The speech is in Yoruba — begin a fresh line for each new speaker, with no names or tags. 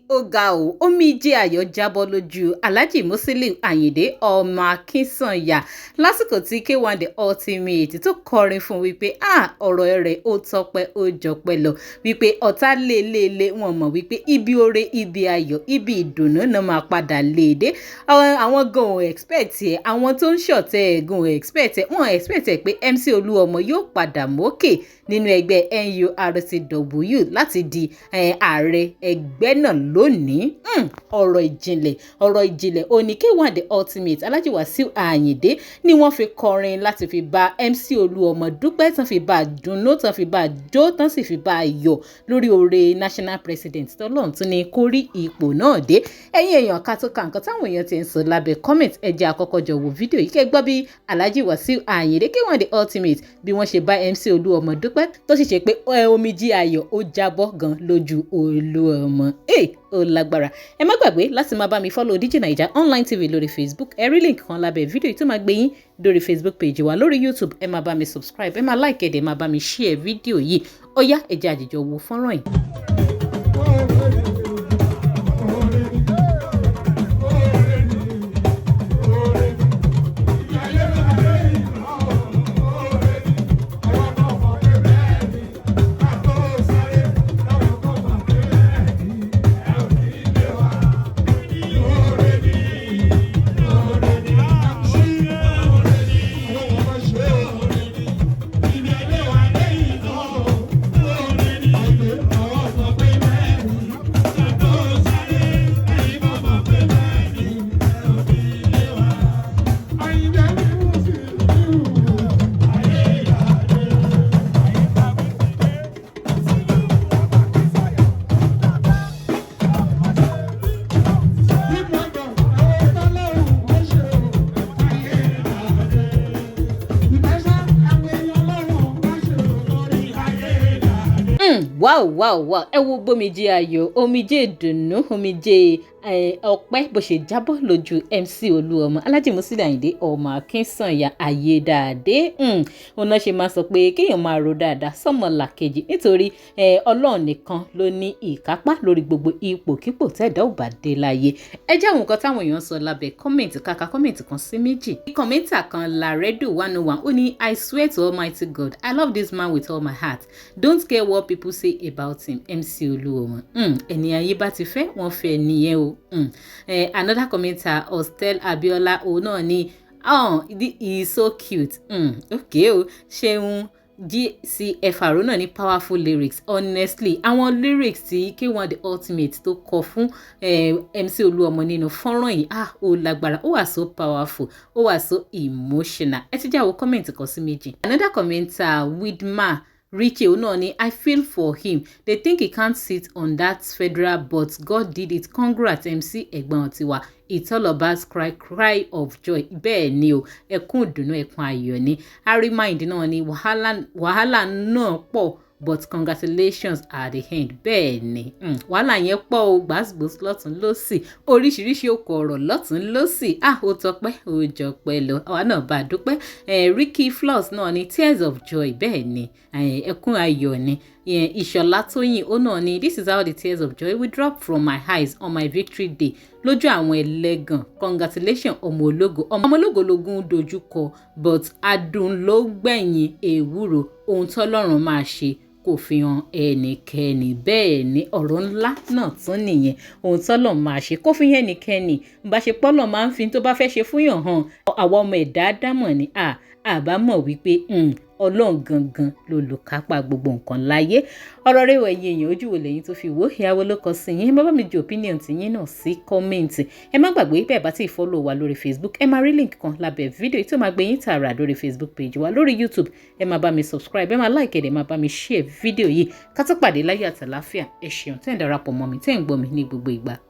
ó ga ò omijé ayọ̀ jábọ́ lójú Alhaji Musiliu Ayinde ọmọ Akínsànyà lásìkò tí K1 The Ultimate tó kọrin fún wípé ọ̀rọ̀ rẹ̀ ó tọpẹ́ ó jọpẹ́ lọ wípé ọ̀tá lé wọn mọ̀ wípé ibi oore ibi ayọ̀ ibi ìdùnnú náà máa padà léde àwọn gan ò expect ẹ̀ àwọn tó ń ṣọ̀tẹ̀ gan ò expect ẹ̀ wọ́n expect ẹ̀ pé MC Oluomo yóò padà mókè nínú ẹgbẹ́ nurtw láti di ààrẹ ẹgbẹ́ náà lónìí. ọ̀rọ̀ ìjìnlẹ̀ òní K1 The Ultimate Alhaji Wasiu Ayinde ni wọ́n fi kọrin láti fi bá MC Oluomo dúpẹ́ tán fi bá dùnnú tán fi bá jó tán sì fi bá yọ̀ lórí oore national president tọ́lọ́run tún ní kó rí ipò náà dé. ẹ̀yin èèyàn ká tó ka nǹkan táwọn èèyàn ti ń sọ lábẹ́ comment ẹ jẹ́ àkọ́kọ́ jọ wo fídíò yìí kẹ́ gbọ́ bí Alhaji Wasiu Ayinde K1 The Ultimate bí wọ́n ṣe bá MC Oluomo dúpẹ́ tó sì ṣe pé omijé ayọ̀ ó jábọ́ gan lójú Oluomo. Ó lágbára. Ẹ má gbàgbé láti máa bá mi follow DIGINAIJA online TV lórí Facebook. Ẹ rí link kan lábẹ́ fídíò tó máa gbé yín lórí Facebook page wa lórí YouTube. Ẹ máa bá mi subscribe, ẹ máa like ẹ máa bá mi share fídíò yìí. Ó yá ẹ jẹ́ àjèjọ wo fọ́nrán yìí. Wow. Ẹ wo bómijé ayọ̀ omijé ìdùnnú omijé ọpẹ́ bó ṣe jábọ́ lójú MC Oluomo Alhaji Musiliu Ayinde ọmọ Akínsànyà ayé dáadé. Òun náà ṣe máa sọ pé kéèyàn máa ro dáadáa sọ́mọlàkejì nítorí Ọlọ́run nìkan ló ní ìkápá lórí gbogbo ipòkípò tẹ́ẹ̀dá ò bá dé láyé. Ẹ jẹ́ àwọn nǹkan táwọn èèyàn sọ lábẹ́ kọ́mẹ̀ntì kàkà kọ́mẹ̀ntì kan sí méjì. Kọ́mẹ̀ntà kan Laredo 101 ó ní I swear to Almighty God I love this man with all my heart. Don't care what people say about him. MC Oluomo. Ẹni ayé bá ti fẹ́ wọ́n fẹ́ nìyẹn o. Another commenter Hostel Abiola náà ni he is so cute. Okay o ṣeun GCFR náà ní powerful lyrics honestly àwọn lyrics tí K1 The Ultimate tó kọ fún MC Oluomo nínú fọ́nrán yìí ó lágbára ó wà so powerful ó wà so emotional. ẹ ti jáwọ́ comment kan sí méjì. Another commenter Widma Richie náà ni I feel for him. They think he can't sit on that federal but God did it. Congrats MC ẹ̀gbọ́n tiwa. It's all about cry of joy. Bẹ́ẹ̀ ni o ẹkún ìdùnnú ẹkún ayọ̀ ni. I remind náà ni wàhálà náà pọ̀ but congratulations at the end. Bẹ́ẹ̀ ni wàhálà yẹn pọ̀ o gbàsgbòs lọ́tún lọ́sì oríṣiríṣi òkò ọ̀rọ̀ lọ́tún lọ́sì ó tọpẹ́ ó jọpẹ́ lọ àwa náà bá dúpẹ́. Ricky Floss náà ni tears of joy. Bẹ́ẹ̀ ni ẹkún ayọ̀ ni. Ìṣọ̀lá Tóyìn náà ni this is how the tears of joy will drop from my eyes on my victory day lójú àwọn ẹlẹ́gàn congratulations ọmọ ológo lógún dojúkọ but adùn ló gbẹ̀yìn ewúro ohun tọ́lọ́run máa ṣe kò fi hàn ẹnikẹ́ni. Bẹ́ẹ̀ ni ọ̀rọ̀ ńlá náà tún nìyẹn ohun tọ́lọ́run máa ṣe kò fi hàn ẹnikẹ́ni bá ṣe pọ́lọ̀ máa ń fi tó bá fẹ́ ṣe fún yàn hàn àwọn ọmọ ẹ̀dá dámọ̀ ni àbámọ̀ wípé Ọlọ́run gangan lolùkápá gbogbo nǹkan láyé. ọ̀rọ̀ rẹ̀ wọ̀ ẹ̀yin èèyàn ojú wo lẹ́yìn tó fi wò ìyàwó ló kọ sí yín bá mi ju opinion ti yín náà sí kọ́mẹ́ǹtì. ẹ má gbàgbé bẹ́ẹ̀ bá ti follow wa lórí Facebook ẹ máa rí link kan lábẹ́ fídíò tó máa gbé yín tààrà lórí Facebook page wa lórí YouTube ẹ máa bá mi subscribe ẹ máa like ẹ máa bá mi share fídíò yìí ká tó pàdé láyé àtàláfíà ẹ ṣeun tẹ́ ń darapọ̀ mọ́ mi tẹ́ ń gbọ́ mi ní gbogbo ìgbà.